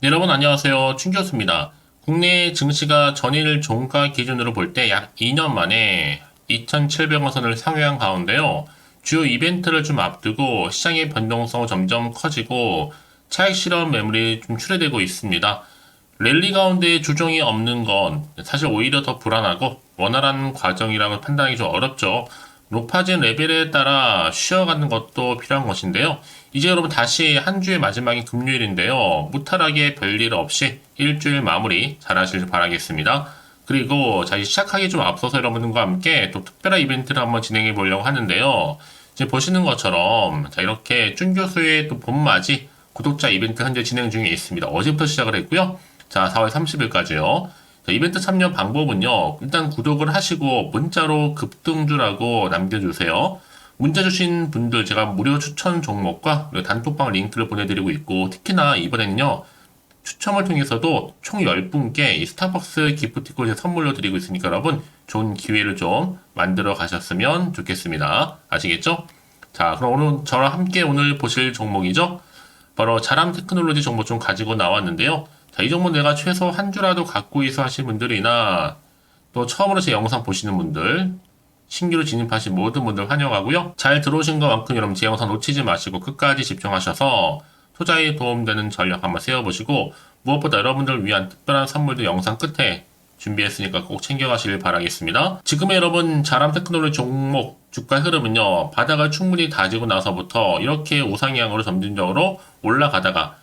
네, 여러분 안녕하세요. 춘 교수입니다. 국내 증시가 전일 종가 기준으로 볼 때 약 2년 만에 2,700원 선을 상회한 가운데요. 주요 이벤트를 좀 앞두고 시장의 변동성 점점 커지고 차익 실현 매물이 좀 출회되고 있습니다. 랠리 가운데 조정이 없는 건 사실 오히려 더 불안하고 원활한 과정이라고 판단하기 좀 어렵죠. 높아진 레벨에 따라 쉬어가는 것도 필요한 것인데요. 이제 여러분 다시 한 주의 마지막인 금요일인데요. 무탈하게 별일 없이 일주일 마무리 잘 하시길 바라겠습니다. 그리고 자, 시작하기 좀 앞서서 여러분과 함께 또 특별한 이벤트를 한번 진행해 보려고 하는데요. 지금 보시는 것처럼 자, 이렇게 준 교수의 또 봄맞이 구독자 이벤트 현재 진행 중에 있습니다. 어제부터 시작을 했고요. 자, 4월 30일까지요. 자, 이벤트 참여 방법은요. 일단 구독을 하시고 문자로 급등주라고 남겨주세요. 문자 주신 분들 제가 무료 추천 종목과 단톡방 링크를 보내드리고 있고 특히나 이번에는요. 추첨을 통해서도 총 10분께 이 스타벅스 기프티콘을 선물로 드리고 있으니까 여러분 좋은 기회를 좀 만들어 가셨으면 좋겠습니다. 아시겠죠? 자, 그럼 오늘 저랑 함께 오늘 보실 종목이죠. 바로 자람 테크놀로지 정보 좀 가지고 나왔는데요. 자, 이 정보 내가 최소 한 주라도 갖고 있어 하신 분들이나 또 처음으로 제 영상 보시는 분들, 신규로 진입하신 모든 분들 환영하고요. 잘 들어오신 것만큼 여러분 제 영상 놓치지 마시고 끝까지 집중하셔서 투자에 도움되는 전략 한번 세워보시고 무엇보다 여러분들을 위한 특별한 선물도 영상 끝에 준비했으니까 꼭 챙겨가시길 바라겠습니다. 지금의 여러분 자람 테크놀로지 종목 주가 흐름은요. 바닥을 충분히 다지고 나서부터 이렇게 우상향으로 점진적으로 올라가다가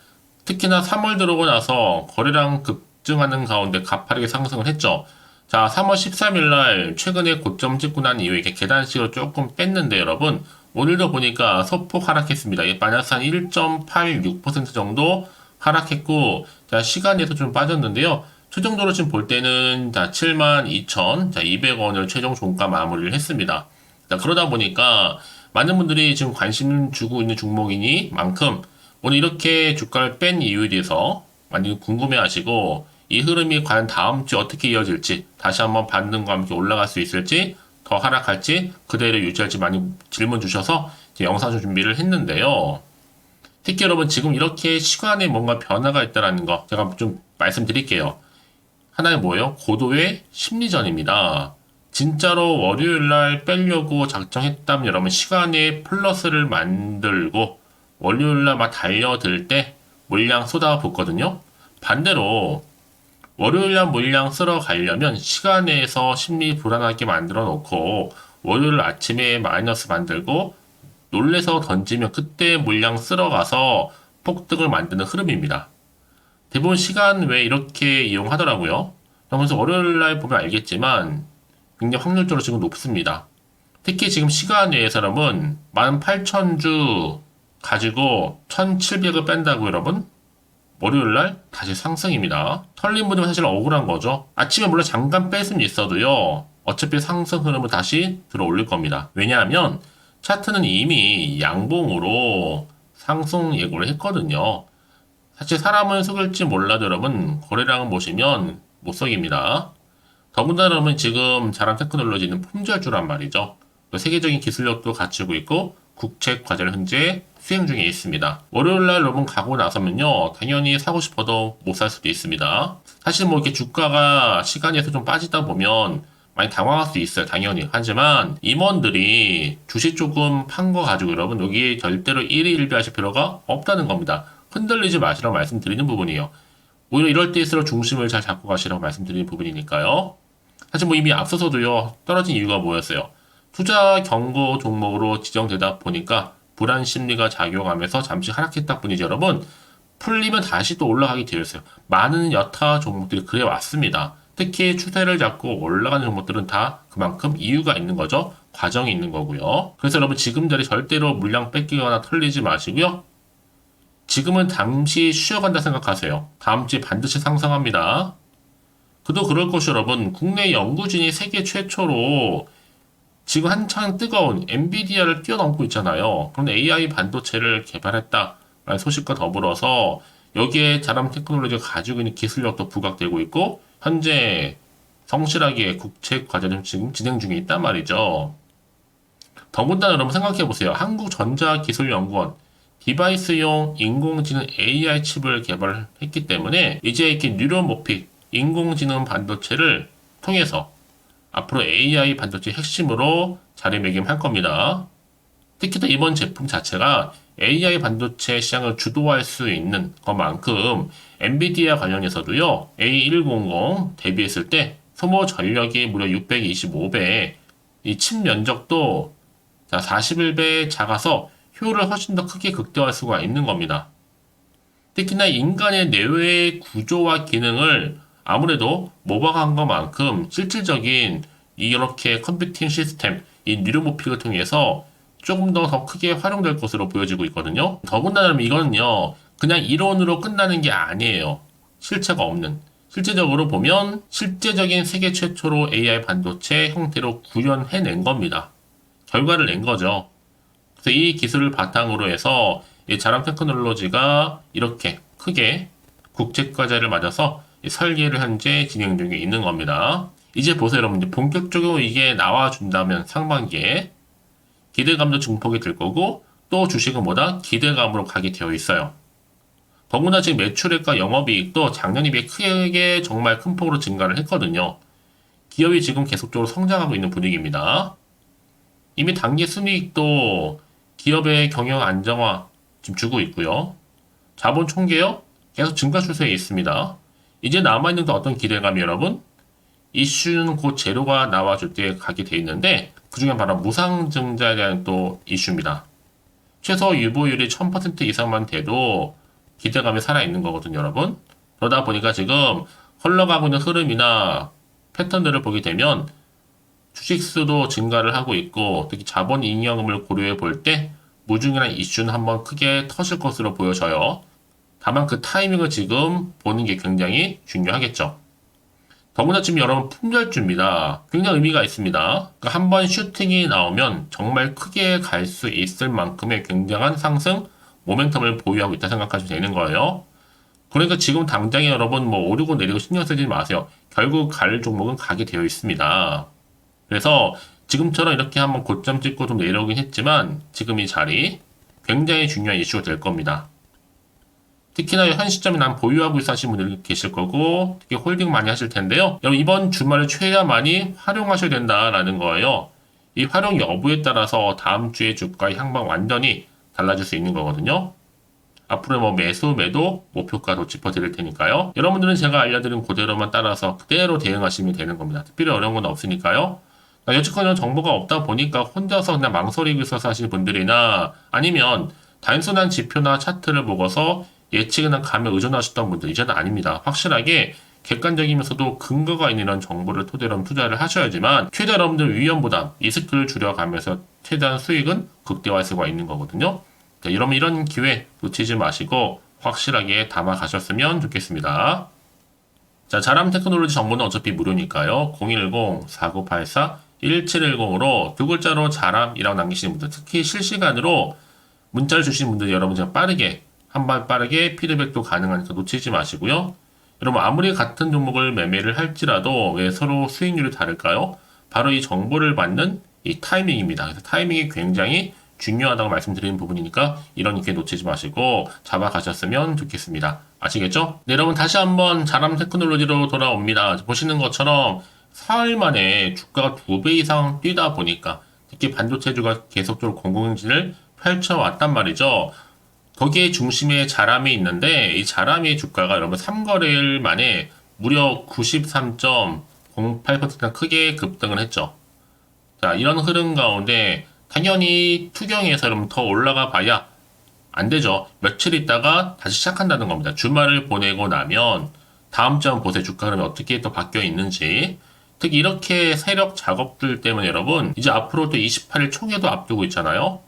특히나 3월 들어오고 나서 거래량 급증하는 가운데 가파르게 상승을 했죠. 자, 3월 13일 날 최근에 고점 찍고 난 이후에 이렇게 계단식으로 조금 뺐는데 여러분 오늘도 보니까 소폭 하락했습니다. 마이너스 한 1.86% 정도 하락했고 자, 시간에서 좀 빠졌는데요. 최종적으로 지금 볼 때는 자, 72,200원을 최종 종가 마무리를 했습니다. 자, 그러다 보니까 많은 분들이 지금 관심 주고 있는 종목이니 만큼 오늘 이렇게 주가를 뺀 이유에 대해서 많이 궁금해하시고 이 흐름이 과연 다음 주 어떻게 이어질지 다시 한번 반등과 함께 올라갈 수 있을지 더 하락할지 그대로 유지할지 많이 질문 주셔서 영상 좀 준비를 했는데요. 특히 여러분 지금 이렇게 시간에 뭔가 변화가 있다는 거 제가 좀 말씀드릴게요. 하나의 뭐예요? 고도의 심리전입니다. 진짜로 월요일날 빼려고 작정했다면 여러분 시간에 플러스를 만들고 월요일날 막 달려들 때 물량 쏟아붓거든요. 반대로 월요일날 물량 쓸어 가려면 시간에서 심리 불안하게 만들어 놓고 월요일 아침에 마이너스 만들고 놀래서 던지면 그때 물량 쓸어 가서 폭등을 만드는 흐름입니다. 대부분 시간 외에 이렇게 이용하더라고요. 그래서 월요일날 보면 알겠지만 굉장히 확률적으로 지금 높습니다. 특히 지금 시간 외의 사람은 18,000주 가지고 1,700을 뺀다고 여러분 월요일날 다시 상승입니다. 털린 분들은 사실 억울한 거죠. 아침에 물론 잠깐 뺄 수는 있어도요. 어차피 상승 흐름을 다시 들어 올릴 겁니다. 왜냐하면 차트는 이미 양봉으로 상승 예고를 했거든요. 사실 사람은 속일지 몰라도 여러분 거래량을 보시면 못 속입니다. 더군다나 여러분 지금 자람 테크놀로지는 품절주란 말이죠. 세계적인 기술력도 갖추고 있고 국책 과제를 현재 수행 중에 있습니다. 월요일날 여러분 가고 나서면요. 당연히 사고 싶어도 못 살 수도 있습니다. 사실 뭐 이렇게 주가가 시간에서 좀 빠지다 보면 많이 당황할 수 있어요. 당연히. 하지만 임원들이 주식 조금 판 거 가지고 여러분 여기 절대로 일희일비하실 필요가 없다는 겁니다. 흔들리지 마시라고 말씀드리는 부분이에요. 오히려 이럴 때일수록 중심을 잘 잡고 가시라고 말씀드리는 부분이니까요. 사실 뭐 이미 앞서서도요. 떨어진 이유가 뭐였어요? 투자 경고 종목으로 지정되다 보니까 불안 심리가 작용하면서 잠시 하락했다 뿐이죠. 여러분 풀리면 다시 또 올라가게 되어 있어요. 많은 여타 종목들이 그래 왔습니다. 특히 추세를 잡고 올라가는 종목들은 다 그만큼 이유가 있는 거죠. 과정이 있는 거고요. 그래서 여러분 지금 자리 절대로 물량 뺏기거나 털리지 마시고요. 지금은 잠시 쉬어간다 생각하세요. 다음 주에 반드시 상승합니다. 그도 그럴 것이 여러분 국내 연구진이 세계 최초로 지금 한창 뜨거운 엔비디아를 뛰어넘고 있잖아요. 그런데 AI 반도체를 개발했다라는 소식과 더불어서 여기에 자람 테크놀로지가 가지고 있는 기술력도 부각되고 있고 현재 성실하게 국책 과제는 지금 진행 중에 있단 말이죠. 더군다나 여러분 생각해 보세요. 한국전자기술연구원 디바이스용 인공지능 AI 칩을 개발했기 때문에 이제 이렇게 뉴런모픽 인공지능 반도체를 통해서 앞으로 AI 반도체 핵심으로 자리매김할 겁니다. 특히 이번 제품 자체가 AI 반도체 시장을 주도할 수 있는 것만큼 엔비디아 관련해서도요, A100 대비했을 때 소모 전력이 무려 625배, 이 칩 면적도 41배 작아서 효율을 훨씬 더 크게 극대화할 수가 있는 겁니다. 특히나 인간의 뇌의 구조와 기능을 아무래도 모방한 것만큼 실질적인 이렇게 컴퓨팅 시스템, 이 뉴런모픽을 통해서 조금 더 크게 활용될 것으로 보여지고 있거든요. 더군다나 이거는요, 그냥 이론으로 끝나는 게 아니에요. 실체가 없는. 실제적으로 보면 실제적인 세계 최초로 AI 반도체 형태로 구현해낸 겁니다. 결과를 낸 거죠. 그래서 이 기술을 바탕으로 해서 이 자람 테크놀로지가 이렇게 크게 국제과제를 맞아서 설계를 현재 진행 중에 있는 겁니다. 이제 보세요, 여러분. 본격적으로 이게 나와준다면 상반기에 기대감도 증폭이 될 거고 또 주식은 뭐다? 기대감으로 가게 되어 있어요. 더구나 지금 매출액과 영업이익도 작년에 비해 크게 정말 큰 폭으로 증가를 했거든요. 기업이 지금 계속적으로 성장하고 있는 분위기입니다. 이미 단기 순이익도 기업의 경영 안정화 지금 주고 있고요. 자본 총계요? 계속 증가 추세에 있습니다. 이제 남아있는 또 어떤 기대감이 여러분? 이슈는 곧 재료가 나와줄 때 가게 돼 있는데 그 중에 바로 무상증자에 대한 또 이슈입니다. 최소 유보율이 1000% 이상만 돼도 기대감이 살아있는 거거든요, 여러분. 그러다 보니까 지금 흘러가고 있는 흐름이나 패턴들을 보게 되면 주식수도 증가를 하고 있고 특히 자본 잉여금을 고려해 볼 때 무중이란 이슈는 한번 크게 터질 것으로 보여져요. 다만 그 타이밍을 지금 보는 게 굉장히 중요하겠죠. 더구나 지금 여러분 품절주입니다. 굉장히 의미가 있습니다. 그러니까 한번 슈팅이 나오면 정말 크게 갈 수 있을 만큼의 굉장한 상승 모멘텀을 보유하고 있다 생각하시면 되는 거예요. 그러니까 지금 당장에 여러분 뭐 오르고 내리고 신경 쓰지 마세요. 결국 갈 종목은 가게 되어 있습니다. 그래서 지금처럼 이렇게 한번 고점 찍고 좀 내려오긴 했지만 지금 이 자리 굉장히 중요한 이슈가 될 겁니다. 특히나 현 시점에 난 보유하고 있어 하시는 분들이 계실 거고 특히 홀딩 많이 하실 텐데요. 여러분 이번 주말을 최대한 많이 활용하셔야 된다라는 거예요. 이 활용 여부에 따라서 다음 주의 주가의 향방 완전히 달라질 수 있는 거거든요. 앞으로 뭐 매수, 매도, 목표가도 짚어드릴 테니까요. 여러분들은 제가 알려드린 그대로만 따라서 그대로 대응하시면 되는 겁니다. 특별히 어려운 건 없으니까요. 여태까지 정보가 없다 보니까 혼자서 그냥 망설이고 있어서 하시는 분들이나 아니면 단순한 지표나 차트를 보고서 예측이나 감에 의존하셨던 분들 이제는 아닙니다. 확실하게 객관적이면서도 근거가 있는 이런 정보를 토대로 투자를 하셔야지만 최대 여러분들 위험 부담, 리스크를 줄여가면서 최대한 수익은 극대화할 수가 있는 거거든요. 자, 이런 기회 놓치지 마시고 확실하게 담아 가셨으면 좋겠습니다. 자, 자람 테크놀로지 정보는 어차피 무료니까요. 010-4984-1710으로 두 글자로 자람이라고 남기시는 분들, 특히 실시간으로 문자를 주시는 분들 여러분 제가 빠르게 한발 빠르게 피드백도 가능하니까 놓치지 마시고요. 여러분 아무리 같은 종목을 매매를 할지라도 왜 서로 수익률이 다를까요? 바로 이 정보를 받는 이 타이밍입니다. 그래서 타이밍이 굉장히 중요하다고 말씀드리는 부분이니까 이런 기회 놓치지 마시고 잡아가셨으면 좋겠습니다. 아시겠죠? 네, 여러분 다시 한번 자람 테크놀로지로 돌아옵니다. 보시는 것처럼 사흘 만에 주가가 2배 이상 뛰다 보니까 특히 반도체주가 계속적으로 공공행진을 펼쳐왔단 말이죠. 거기에 중심에 자람이 있는데 이 자람의 주가가 여러분 3거래일 만에 무려 93.08%나 크게 급등을 했죠. 자, 이런 흐름 가운데 당연히 투경에서 여러분 더 올라가 봐야 안 되죠. 며칠 있다가 다시 시작한다는 겁니다. 주말을 보내고 나면 다음 주 한번 보세요. 주가 흐름이 어떻게 또 바뀌어 있는지. 특히 이렇게 세력 작업들 때문에 여러분 이제 앞으로 또 28일 총회도 앞두고 있잖아요.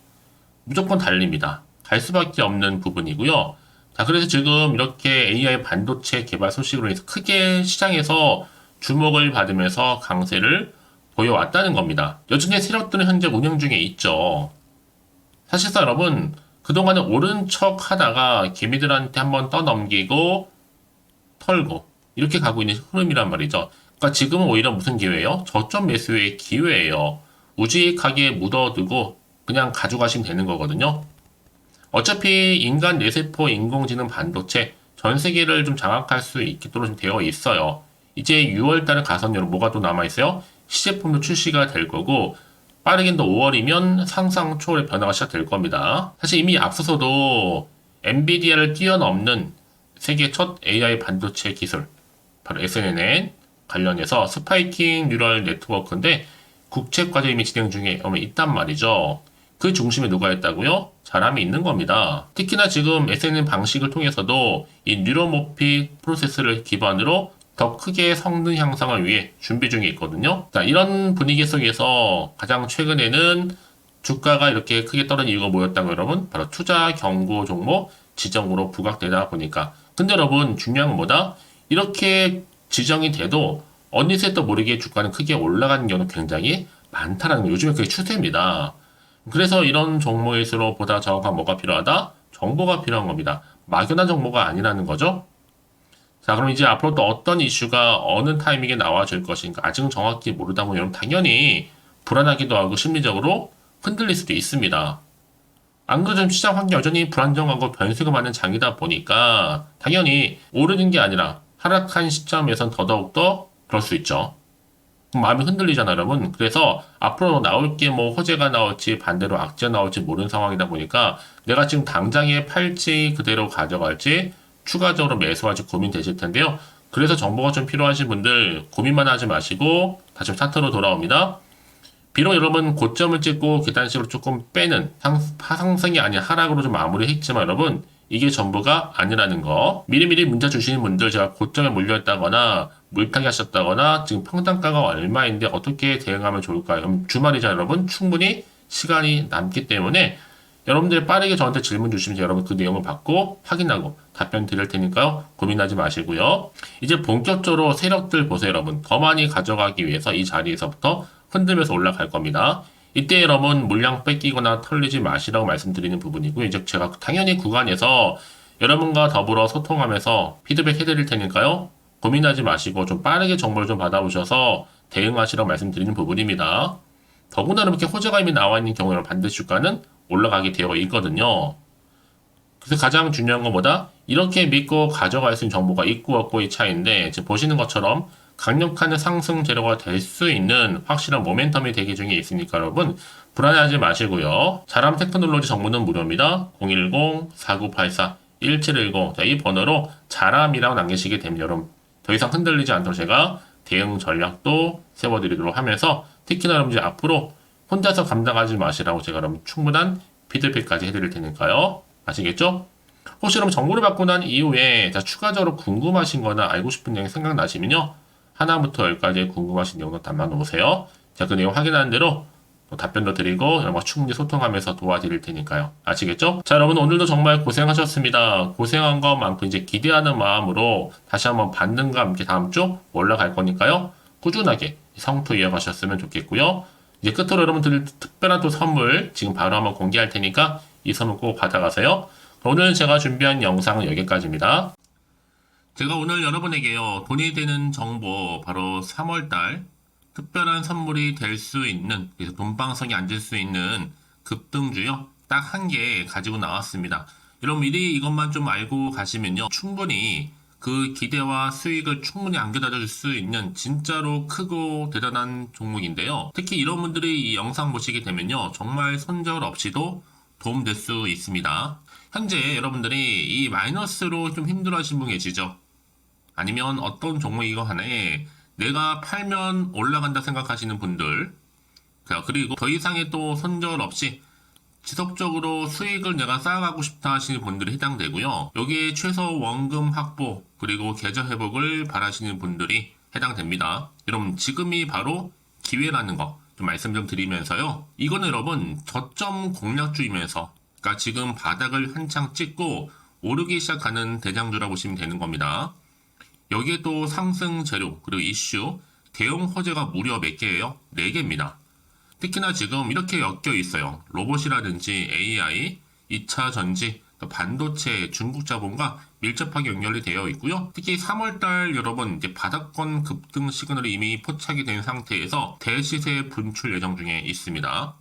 무조건 달립니다. 갈 수밖에 없는 부분이고요. 자, 그래서 지금 이렇게 AI 반도체 개발 소식으로 인해서 크게 시장에서 주목을 받으면서 강세를 보여왔다는 겁니다. 여전히 세력들은 현재 운영 중에 있죠. 사실상 여러분 그동안은 오른 척 하다가 개미들한테 한번 떠넘기고 털고 이렇게 가고 있는 흐름이란 말이죠. 그러니까 지금은 오히려 무슨 기회예요? 저점 매수의 기회예요. 우직하게 묻어두고 그냥 가져가시면 되는 거거든요. 어차피 인간 뇌세포 인공지능 반도체 전 세계를 좀 장악할 수 있도록 좀 되어 있어요. 이제 6월 달에 가서는 뭐가 또 남아있어요? 시제품도 출시가 될 거고, 빠르긴 또 5월이면 상상 초월의 변화가 시작될 겁니다. 사실 이미 앞서서도 엔비디아를 뛰어넘는 세계 첫 AI 반도체 기술, 바로 SNN 관련해서 스파이킹 뉴럴 네트워크인데 국책 과제 이미 진행 중에 있단 말이죠. 그 중심에 누가 있다고요? 사람이 있는 겁니다. 특히나 지금 SNN 방식을 통해서도 이 뉴로모픽 프로세스를 기반으로 더 크게 성능 향상을 위해 준비 중에 있거든요. 자, 이런 분위기 속에서 가장 최근에는 주가가 이렇게 크게 떨어진 이유가 뭐였다고 여러분? 바로 투자 경고 종목 지정으로 부각되다 보니까. 근데 여러분 중요한 건 뭐다? 이렇게 지정이 돼도 어느새 또 모르게 주가는 크게 올라가는 경우는 굉장히 많다라는 거. 요즘에 그게 추세입니다. 그래서 이런 종목일수록 보다 정확한 뭐가 필요하다? 정보가 필요한 겁니다. 막연한 정보가 아니라는 거죠. 자, 그럼 이제 앞으로 또 어떤 이슈가 어느 타이밍에 나와줄 것인가 아직은 정확히 모르다 보면 여러분 당연히 불안하기도 하고 심리적으로 흔들릴 수도 있습니다. 안 그래도 시장 환경이 여전히 불안정하고 변수가 많은 장이다 보니까 당연히 오르는 게 아니라 하락한 시점에선 더더욱더 그럴 수 있죠. 마음이 흔들리잖아요, 여러분. 그래서 앞으로 나올 게 뭐 호재가 나올지 반대로 악재가 나올지 모르는 상황이다 보니까 내가 지금 당장에 팔지 그대로 가져갈지 추가적으로 매수할지 고민되실 텐데요. 그래서 정보가 좀 필요하신 분들 고민만 하지 마시고 다시 차트로 돌아옵니다. 비록 여러분 고점을 찍고 계단식으로 조금 빼는 상승이 아닌 하락으로 좀 마무리했지만 여러분 이게 전부가 아니라는 거. 미리미리 문자 주시는 분들 제가 고점에 몰려있다거나 물타기 하셨다거나 지금 평단가가 얼마인데 어떻게 대응하면 좋을까요? 주말이잖아요, 여러분. 충분히 시간이 남기 때문에 여러분들 빠르게 저한테 질문 주시면 여러분 그 내용을 받고 확인하고 답변 드릴 테니까요. 고민하지 마시고요. 이제 본격적으로 세력들 보세요, 여러분. 더 많이 가져가기 위해서 이 자리에서부터 흔들면서 올라갈 겁니다. 이때 여러분 물량 뺏기거나 털리지 마시라고 말씀드리는 부분이고요. 이제 제가 당연히 구간에서 여러분과 더불어 소통하면서 피드백 해드릴 테니까요. 고민하지 마시고 좀 빠르게 정보를 좀 받아오셔서 대응하시라고 말씀드리는 부분입니다. 더구나 이렇게 호재가 이미 나와 있는 경우에는 반드시 주가는 올라가게 되어 있거든요. 그래서 가장 중요한 것보다 이렇게 믿고 가져갈 수 있는 정보가 있고 없고의 차이인데 지금 보시는 것처럼 강력한 상승 재료가 될 수 있는 확실한 모멘텀이 대기 중에 있으니까 여러분 불안해하지 마시고요. 자람 테크놀로지 정보는 무료입니다. 010-4984-1710 자, 이 번호로 자람이라고 남기시게 되면 여러분 더 이상 흔들리지 않도록 제가 대응 전략도 세워드리도록 하면서 특히나 여러분 이제 앞으로 혼자서 감당하지 마시라고 제가 여러분 충분한 피드백까지 해드릴 테니까요. 아시겠죠? 혹시 여러분 정보를 받고 난 이후에 자, 추가적으로 궁금하신 거나 알고 싶은 내용이 생각나시면요. 하나부터 열까지 궁금하신 내용도 담아놓으세요. 제가 그 내용 확인하는 대로 또 답변도 드리고 여러분과 충분히 소통하면서 도와드릴 테니까요. 아시겠죠? 자, 여러분 오늘도 정말 고생하셨습니다. 고생한 것만큼 이제 기대하는 마음으로 다시 한번 반등과 함께 다음 주 올라갈 거니까요. 꾸준하게 성투 이어가셨으면 좋겠고요. 이제 끝으로 여러분들 특별한 또 선물 지금 바로 한번 공개할 테니까 이 선물 꼭 받아가세요. 오늘 제가 준비한 영상은 여기까지입니다. 제가 오늘 여러분에게요 돈이 되는 정보 바로 3월달 특별한 선물이 될 수 있는 그래서 돈방석에 앉을 수 있는 급등주요 딱 한 개 가지고 나왔습니다. 여러분 미리 이것만 좀 알고 가시면요 충분히 그 기대와 수익을 충분히 안겨다 줄 수 있는 진짜로 크고 대단한 종목인데요. 특히 이런 분들이 이 영상 보시게 되면요 정말 손절 없이도 도움될 수 있습니다. 현재 여러분들이 이 마이너스로 좀 힘들어하신 분 계시죠? 아니면 어떤 종목이거 하나에 내가 팔면 올라간다 생각하시는 분들, 그리고 더 이상의 또 손절 없이 지속적으로 수익을 내가 쌓아가고 싶다 하시는 분들이 해당되고요. 여기에 최소 원금 확보 그리고 계좌 회복을 바라시는 분들이 해당됩니다. 여러분 지금이 바로 기회라는 거 좀 말씀 좀 드리면서요. 이거는 여러분 저점 공략주이면서 그러니까 지금 바닥을 한창 찍고 오르기 시작하는 대장주라고 보시면 되는 겁니다. 여기에 또 상승 재료 그리고 이슈 대형 호재가 무려 몇 개예요? 4개입니다. 특히나 지금 이렇게 엮여 있어요. 로봇이라든지 AI, 2차 전지, 반도체, 중국 자본과 밀접하게 연결이 되어 있고요. 특히 3월달 여러분 이제 바닥권 급등 시그널이 이미 포착이 된 상태에서 대시세 분출 예정 중에 있습니다.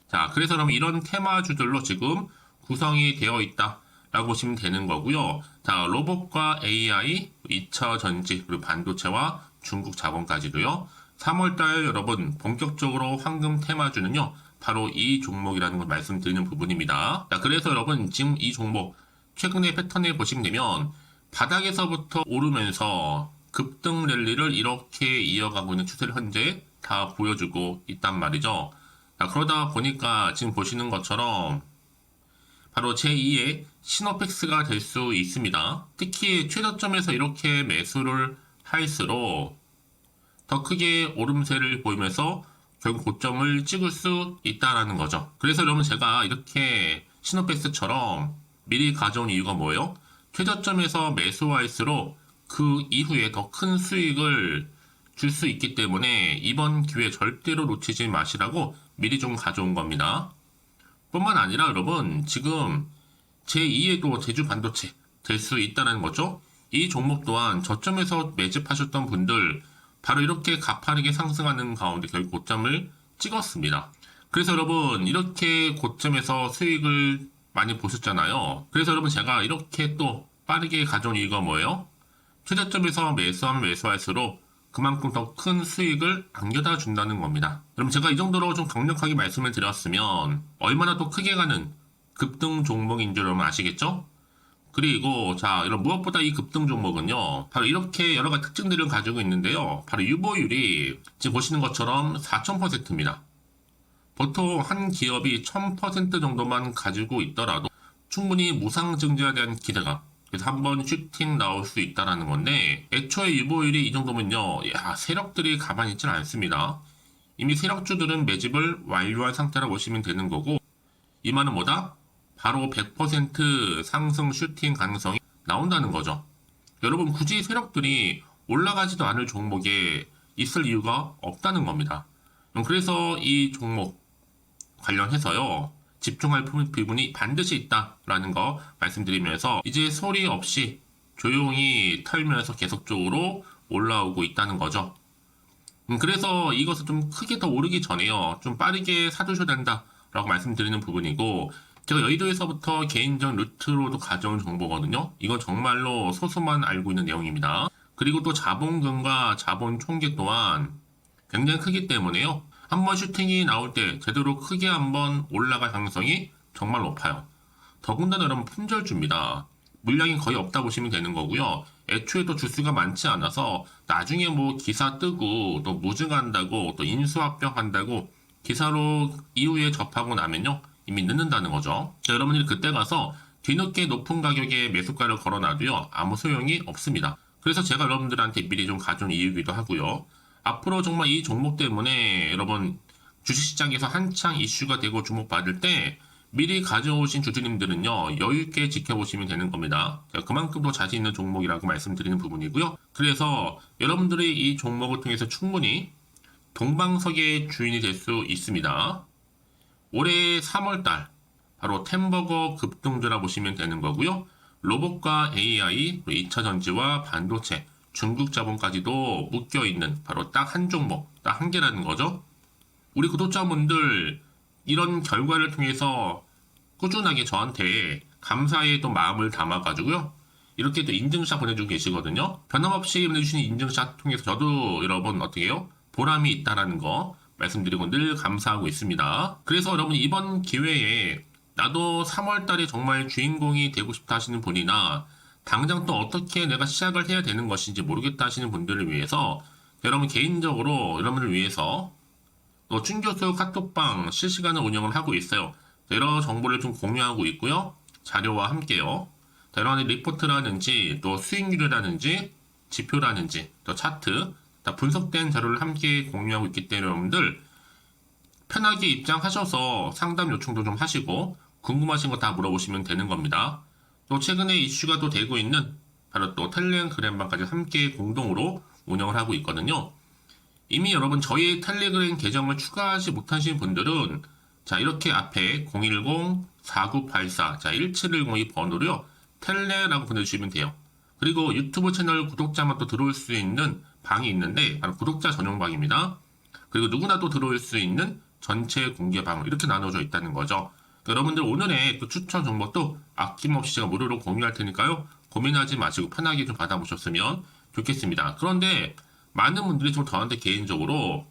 자, 그래서 여러분 이런 테마주들로 지금 구성이 되어 있다라고 보시면 되는 거고요. 자, 로봇과 AI, 2차 전지, 그리고 반도체와 중국 자본까지도요. 3월달 여러분 본격적으로 황금 테마주는요. 바로 이 종목이라는 걸 말씀드리는 부분입니다. 자, 그래서 여러분 지금 이 종목 최근의 패턴을 보시면 되면 바닥에서부터 오르면서 급등 랠리를 이렇게 이어가고 있는 추세를 현재 다 보여주고 있단 말이죠. 자, 그러다 보니까 지금 보시는 것처럼 바로 제2의 시노펙스가 될 수 있습니다. 특히 최저점에서 이렇게 매수를 할수록 더 크게 오름세를 보이면서 결국 고점을 찍을 수 있다라는 거죠. 그래서 여러분 제가 이렇게 시노펙스처럼 미리 가져온 이유가 뭐예요? 최저점에서 매수할수록 그 이후에 더 큰 수익을 줄 수 있기 때문에 이번 기회 절대로 놓치지 마시라고 미리 좀 가져온 겁니다. 뿐만 아니라 여러분 지금 제2에도 제주 반도체 될 수 있다는 거죠. 이 종목 또한 저점에서 매집하셨던 분들 바로 이렇게 가파르게 상승하는 가운데 결국 고점을 찍었습니다. 그래서 여러분 이렇게 고점에서 수익을 많이 보셨잖아요. 그래서 여러분 제가 이렇게 또 빠르게 가져온 이유가 뭐예요? 최저점에서 매수하면 매수할수록 그만큼 더 큰 수익을 안겨다 준다는 겁니다. 그럼 제가 이 정도로 좀 강력하게 말씀을 드렸으면 얼마나 또 크게 가는 급등 종목인 줄 여러분 아시겠죠? 그리고 자, 이런 무엇보다 이 급등 종목은요. 바로 이렇게 여러 가지 특징들을 가지고 있는데요. 바로 유보율이 지금 보시는 것처럼 4000%입니다. 보통 한 기업이 1000% 정도만 가지고 있더라도 충분히 무상증자에 대한 기대감, 그래서 한번 슈팅 나올 수 있다라는 건데 애초에 유보율이 이 정도면요. 야, 세력들이 가만히 있지는 않습니다. 이미 세력주들은 매집을 완료한 상태라고 보시면 되는 거고 이 말은 뭐다? 바로 100% 상승 슈팅 가능성이 나온다는 거죠. 여러분 굳이 세력들이 올라가지도 않을 종목에 있을 이유가 없다는 겁니다. 그래서 이 종목 관련해서요. 집중할 부분이 반드시 있다라는 거 말씀드리면서 이제 소리 없이 조용히 털면서 계속적으로 올라오고 있다는 거죠. 그래서 이것을 좀 크게 더 오르기 전에요. 좀 빠르게 사두셔야 된다라고 말씀드리는 부분이고 제가 여의도에서부터 개인적 루트로도 가져온 정보거든요. 이건 정말로 소수만 알고 있는 내용입니다. 그리고 또 자본금과 자본 총계 또한 굉장히 크기 때문에요. 한번 슈팅이 나올 때 제대로 크게 한번 올라갈 가능성이 정말 높아요. 더군다나 여러분 품절주입니다. 물량이 거의 없다 보시면 되는 거고요. 애초에 또 주수가 많지 않아서 나중에 뭐 기사 뜨고 또 무증한다고 또 인수합병한다고 기사로 이후에 접하고 나면요. 이미 늦는다는 거죠. 자, 여러분들이 그때 가서 뒤늦게 높은 가격에 매수가를 걸어놔도요. 아무 소용이 없습니다. 그래서 제가 여러분들한테 미리 좀 가져온 이유이기도 하고요. 앞으로 정말 이 종목 때문에 여러분 주식시장에서 한창 이슈가 되고 주목받을 때 미리 가져오신 주주님들은요. 여유있게 지켜보시면 되는 겁니다. 그만큼 더 자신 있는 종목이라고 말씀드리는 부분이고요. 그래서 여러분들이 이 종목을 통해서 충분히 동방석의 주인이 될 수 있습니다. 올해 3월달 바로 템버거 급등주라 보시면 되는 거고요. 로봇과 AI, 2차 전지와 반도체, 중국 자본까지도 묶여있는 바로 딱 한 종목, 딱 한 개라는 거죠. 우리 구독자분들 이런 결과를 통해서 꾸준하게 저한테 감사의 또 마음을 담아가지고요. 이렇게 또 인증샷 보내주고 계시거든요. 변함없이 보내주시는 인증샷 통해서 저도 여러분 어떻게 해요? 보람이 있다라는 거 말씀드리고 늘 감사하고 있습니다. 그래서 여러분 이번 기회에 나도 3월달에 정말 주인공이 되고 싶다 하시는 분이나 당장 또 어떻게 내가 시작을 해야 되는 것인지 모르겠다 하시는 분들을 위해서 여러분 개인적으로 여러분을 위해서 또 춘교수 카톡방 실시간으로 운영을 하고 있어요. 여러 정보를 좀 공유하고 있고요. 자료와 함께요. 여러 가지 리포트라든지 또 수익률이라든지 지표라든지 또 차트 다 분석된 자료를 함께 공유하고 있기 때문에 여러분들 편하게 입장하셔서 상담 요청도 좀 하시고 궁금하신 거 다 물어보시면 되는 겁니다. 또 최근에 이슈가 또 되고 있는 바로 또 텔레그램방까지 함께 공동으로 운영을 하고 있거든요. 이미 여러분 저희 텔레그램 계정을 추가하지 못하신 분들은 자 이렇게 앞에 010-4984 자 1710 이 번호로요. 텔레라고 보내주시면 돼요. 그리고 유튜브 채널 구독자만 또 들어올 수 있는 방이 있는데 바로 구독자 전용방입니다. 그리고 누구나 또 들어올 수 있는 전체 공개방 이렇게 나눠져 있다는 거죠. 여러분들 오늘의 그 추천 정보도 아낌없이 제가 무료로 공유할 테니까요. 고민하지 마시고 편하게 좀 받아보셨으면 좋겠습니다. 그런데 많은 분들이 좀 저한테 개인적으로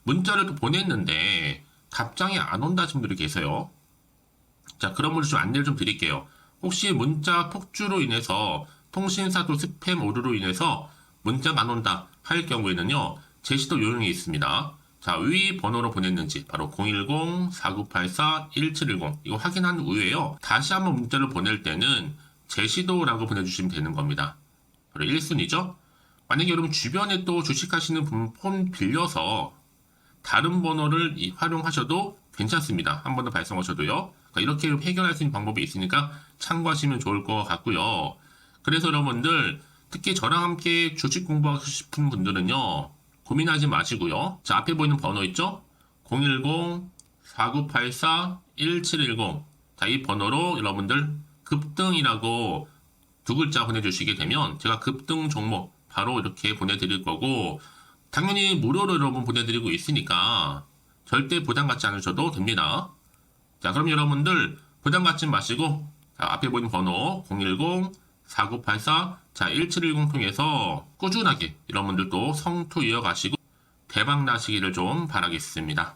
문자를 또 보냈는데 답장이 안 온다 하신 분들이 계세요. 자, 그런 분들 좀 안내를 좀 드릴게요. 혹시 문자 폭주로 인해서 통신사 또 스팸 오류로 인해서 문자가 안 온다 할 경우에는요, 제시도 요령이 있습니다. 자, 위 번호로 보냈는지 바로 010-4984-1710 이거 확인한 후에요. 다시 한번 문자를 보낼 때는 제시도라고 보내주시면 되는 겁니다. 바로 1순위죠. 만약에 여러분 주변에 또 주식하시는 분 폰 빌려서 다른 번호를 활용하셔도 괜찮습니다. 한 번 더 발송하셔도요. 그러니까 이렇게 해결할 수 있는 방법이 있으니까 참고하시면 좋을 것 같고요. 그래서 여러분들 특히 저랑 함께 주식 공부하고 싶은 분들은요. 고민하지 마시고요. 자, 앞에 보이는 번호 있죠? 010-4984-1710 자, 이 번호로 여러분들 급등이라고 두 글자 보내주시게 되면 제가 급등 종목 바로 이렇게 보내드릴 거고 당연히 무료로 여러분 보내드리고 있으니까 절대 부담 갖지 않으셔도 됩니다. 자, 그럼 여러분들 부담 갖지 마시고 자, 앞에 보이는 번호 010-4984 자, 1710 통해서 꾸준하게 여러분들도 성투 이어가시고 대박 나시기를 좀 바라겠습니다.